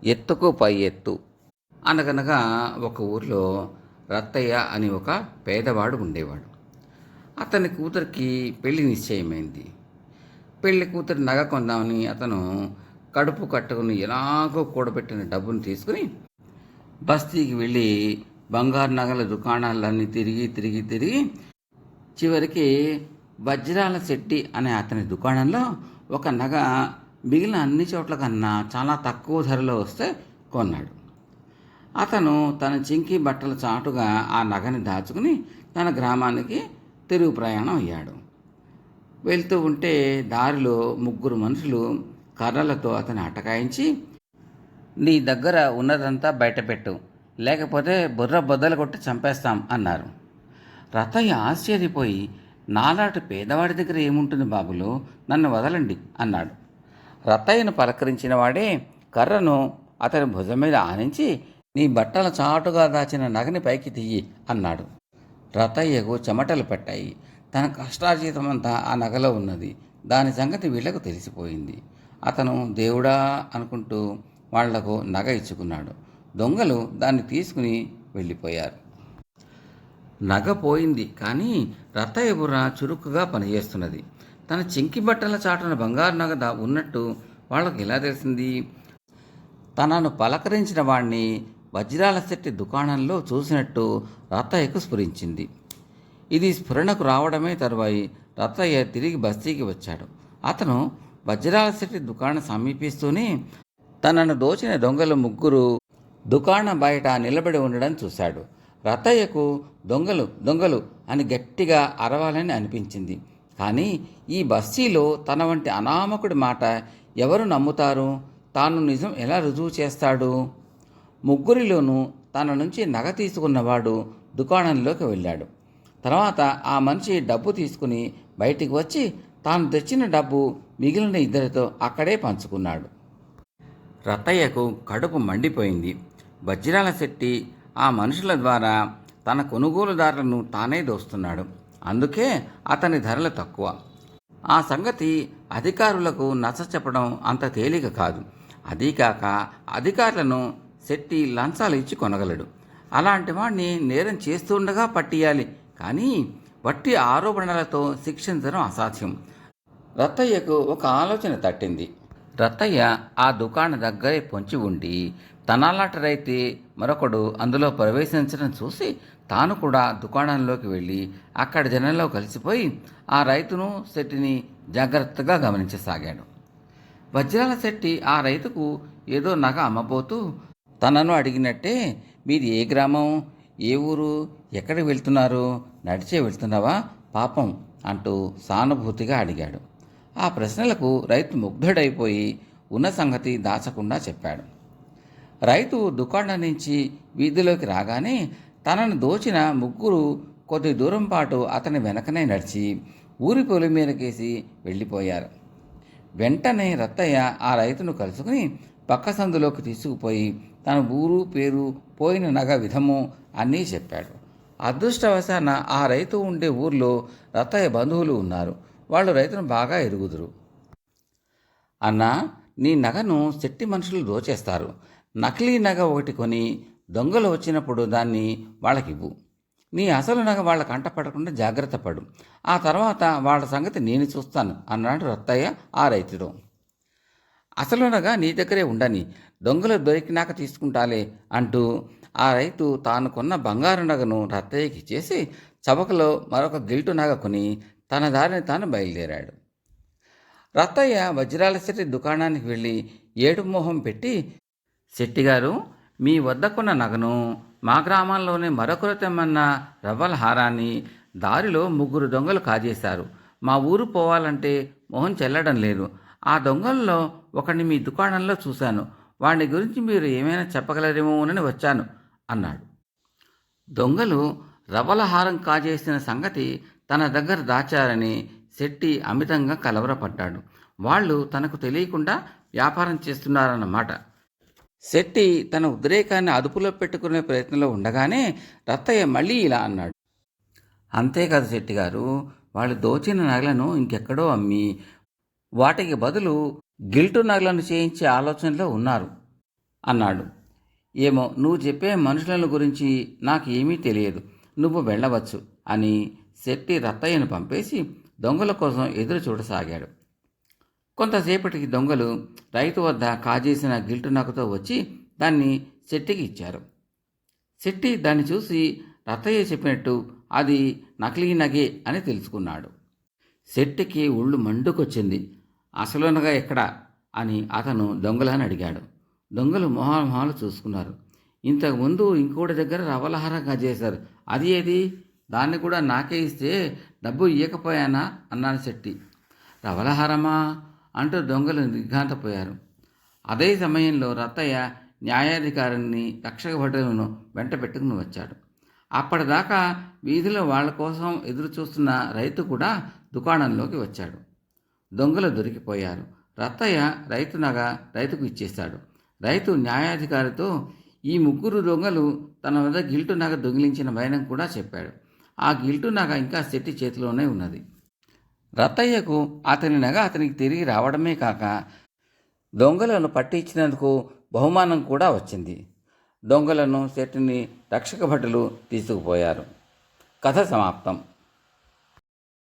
ఎత్తుకు పై ఎత్తు. అనగనగా ఒక ఊరిలో రత్తయ్య అని ఒక పేదవాడు ఉండేవాడు. అతని కూతురికి పెళ్లి నిశ్చయమైంది. పెళ్లి కూతురి నగ కొందామని అతను కడుపు కట్టుకుని ఎలాగో కూడబెట్టిన డబ్బును తీసుకుని బస్తీకి వెళ్ళి బంగారు నగల దుకాణాలన్నీ తిరిగి తిరిగి తిరిగి చివరికి వజ్రాల శెట్టి అనే అతని దుకాణంలో ఒక నగ మిగిలిన అన్ని చోట్ల కన్నా చాలా తక్కువ ధరలో వస్తే కొన్నాడు. అతను తన చింకి బట్టల చాటుగా ఆ నగని దాచుకుని తన గ్రామానికి తిరుగు ప్రయాణం అయ్యాడు. వెళ్తూ ఉంటే దారిలో ముగ్గురు మనుషులు కర్రలతో అతన్ని అటకాయించి, నీ దగ్గర ఉన్నదంతా బయటపెట్టు, లేకపోతే బుర్ర బొద్దలు కొట్టి చంపేస్తాం అన్నారు. రతయ్య ఆశ్చర్యపోయి, నాలాంటి పేదవాడి దగ్గర ఏముంటుంది బాబులు, నన్ను వదలండి అన్నాడు. రతయ్యను పలకరించిన వాడే కర్రను అతని భుజం మీద ఆనించి, నీ బట్టల చాటుగా దాచిన నగని పైకి తీయి అన్నాడు. రతయ్యకు చెమటలు పట్టాయి. తన కష్టార్జితమంతా ఆ నగలో ఉన్నది. దాని సంగతి వీళ్లకు తెలిసిపోయింది. అతను దేవుడా అనుకుంటూ వాళ్లకు నగ ఇచ్చుకున్నాడు. దొంగలు దాన్ని తీసుకుని వెళ్ళిపోయారు. నగ పోయింది, కానీ రత్తయ్య బుర్ర చురుకుగా పనిచేస్తున్నది. తన చింకి బట్టల చాటున బంగారు నగ ఉన్నట్టు వాళ్లకు ఎలా తెలిసింది? తనను పలకరించిన వాణ్ణి వజ్రాల శెట్టి దుకాణంలో చూసినట్టు రత్తయ్యకు స్ఫురించింది. ఇది స్ఫురణకు రావడమే తరువాయి రత్తయ్య తిరిగి బస్తీకి వచ్చాడు. అతను వజ్రాల శెట్టి దుకాణం సమీపిస్తూనే తనను దోచిన దొంగలు ముగ్గురు దుకాణం బయట నిలబడి ఉండడం చూశాడు. రత్తయ్యకు దొంగలు దొంగలు అని గట్టిగా అరవాలని అనిపించింది. కానీ ఈ బస్తీలో తన వంటి అనామకుడి మాట ఎవరు నమ్ముతారు? తాను నిజం ఎలా రుజువు చేస్తాడు? ముగ్గురిలోనూ తన నుంచి నగ తీసుకున్నవాడు దుకాణంలోకి వెళ్ళాడు. తర్వాత ఆ మనిషి డబ్బు తీసుకుని బయటికి వచ్చి తాను తెచ్చిన డబ్బు మిగిలిన ఇద్దరితో అక్కడే పంచుకున్నాడు. రత్తయ్యకు కడుపు మండిపోయింది. వజ్రాల శెట్టి ఆ మనుషుల ద్వారా తన కొనుగోలుదారులను తానే దోస్తున్నాడు. అందుకే అతని ధరలు తక్కువ. ఆ సంగతి అధికారులకు నచ్చ చెప్పడం అంత తేలిక కాదు. అదీకాక అధికారులను శెట్టి లంచాలు ఇచ్చి కొనగలడు. అలాంటి వాడిని నేరం చేస్తుండగా పట్టియాలి, కానీ వట్టి ఆరోపణలతో శిక్షించడం అసాధ్యం. రత్తయ్యకు ఒక ఆలోచన తట్టింది. రత్తయ్య ఆ దుకాణ దగ్గరే పొంచి ఉండి తనలాంటిరైతే మరొకడు అందులో ప్రవేశించడం చూసి తాను కూడా దుకాణంలోకి వెళ్ళి అక్కడి జనంలో కలిసిపోయి ఆ రైతును శెట్టిని జాగ్రత్తగా గమనించసాగాడు. వజ్రాల శెట్టి ఆ రైతుకు ఏదో నగ అమ్మబోతూ తనను అడిగినట్టే, మీది ఏ గ్రామం, ఏ ఊరు, ఎక్కడికి వెళ్తున్నారు, నడిచే వెళ్తున్నావా పాపం అంటూ సానుభూతిగా అడిగాడు. ఆ ప్రశ్నలకు రైతు ముగ్ధుడైపోయి ఉన్న సంగతి దాచకుండా చెప్పాడు. రైతు దుకాణం నుంచి వీధిలోకి రాగానే తనను దోచిన ముగ్గురు కొద్ది దూరం పాటు అతని వెనకనే నడిచి ఊరి పొలి మీదకేసి వెళ్ళిపోయారు. వెంటనే రత్తయ్య ఆ రైతును కలుసుకుని పక్క సందులోకి తీసుకుపోయి తన ఊరు పేరు, పోయిన నగ విధము అన్నీ చెప్పాడు. అదృష్టవశాన ఆ రైతు ఉండే ఊర్లో రత్తయ్య బంధువులు ఉన్నారు. వాళ్ళు రైతును బాగా ఎరుగుదురు. అన్నా, నీ నగను శెట్టి మనుషులు దోచేస్తారు. నకిలీ నగ ఒకటి కొని దొంగలు వచ్చినప్పుడు దాన్ని వాళ్ళకివ్వు. నీ అసలు నగ వాళ్ళ కంట పడకుండా జాగ్రత్త పడు. ఆ తర్వాత వాళ్ళ సంగతి నేను చూస్తాను అన్నాడు రత్తయ్య ఆ రైతుతో. అసలు నగ నీ దగ్గరే ఉండని, దొంగలు దొరికినాక తీసుకుంటాలే అంటూ ఆ రైతు తాను కొన్న బంగారు నగను రత్తయ్యకి ఇచ్చేసి చవకలో మరొక గిల్టు నగ కొని తన దారిని తాను బయలుదేరాడు. రత్తయ్య వజ్రాల శెట్టి దుకాణానికి వెళ్ళి ఏడు మొహం పెట్టి, శెట్టిగారు, మీ వద్ద కొన్న నగను మా గ్రామంలోనే మరొకరు తెమ్మన్న రవ్వల హారాన్ని దారిలో ముగ్గురు దొంగలు కాజేశారు. మా ఊరు పోవాలంటే మొహం చెల్లడం లేదు. ఆ దొంగల్లో ఒకడిని మీ దుకాణంలో చూశాను. వాడి గురించి మీరు ఏమైనా చెప్పగలరేమోనని వచ్చాను అన్నాడు. దొంగలు రవ్వల హారం కాజేసిన సంగతి తన దగ్గర దాచారని శెట్టి అమితంగా కలవరపడ్డాడు. వాళ్ళు తనకు తెలియకుండా వ్యాపారం చేస్తున్నారన్నమాట. శెట్టి తన ఉద్రేకాన్ని అదుపులో పెట్టుకునే ప్రయత్నంలో ఉండగానే రత్తయ్య మళ్ళీ ఇలా అన్నాడు. అంతేకాదు శెట్టిగారు, వాళ్ళు దోచిన నగలను ఇంకెక్కడో అమ్మి వాటికి బదులు గిల్టు నగలను చేయించే ఆలోచనలో ఉన్నారు. అన్నాడు. ఏమో, నువ్వు చెప్పే మనుషుల గురించి నాకు ఏమీ తెలియదు, నువ్వు వెళ్ళవచ్చు అని శెట్టి రత్తయ్యను పంపేసి దొంగల కోసం ఎదురు చూడసాగాడు. కొంతసేపటికి దొంగలు రైతు వద్ద కాజేసిన గిల్టు నగతో వచ్చి దాన్ని శెట్టికి ఇచ్చారు. శెట్టి దాన్ని చూసి రత్తయ్య చెప్పినట్టు అది నకిలీ నగే అని తెలుసుకున్నాడు. శెట్టికి ఒళ్ళు మండుకొచ్చింది. అసలు నగ ఎక్కడా అని అతను దొంగలని అడిగాడు. దొంగలు మొహాలు చూసుకున్నారు. ఇంతకుముందు ఇంకోటి దగ్గర రవలహారం కాజేశారు, అది ఏది, దాన్ని కూడా నాకే ఇస్తే డబ్బు ఇవ్వకపోయానా అన్నాడు శెట్టి. రవలహారమా అంటూ దొంగలు నిర్ఘాంతపోయారు. అదే సమయంలో రత్తయ్య న్యాయాధికారిని రక్షక భటులను వెంట పెట్టుకుని వచ్చాడు. అప్పటిదాకా వీధిలో వాళ్ళ కోసం ఎదురు చూస్తున్న రైతు కూడా దుకాణంలోకి వచ్చాడు. దొంగలు దొరికిపోయారు. రత్తయ్య రైతు నగ రైతుకు ఇచ్చేశాడు. రైతు న్యాయాధికారితో ఈ ముగ్గురు దొంగలు తన వద్ద గిల్టు నగ దొంగిలించిన వైనం కూడా చెప్పాడు. ఆ గిల్టు నగ ఇంకా శెట్టి చేతిలోనే ఉన్నది. రత్తయ్యకు అతని నగ అతనికి తిరిగి రావడమే కాక దొంగలను పట్టించినందుకు బహుమానం కూడా వచ్చింది. దొంగలను శెట్టిని రక్షక భటులు తీసుకుపోయారు. కథ సమాప్తం.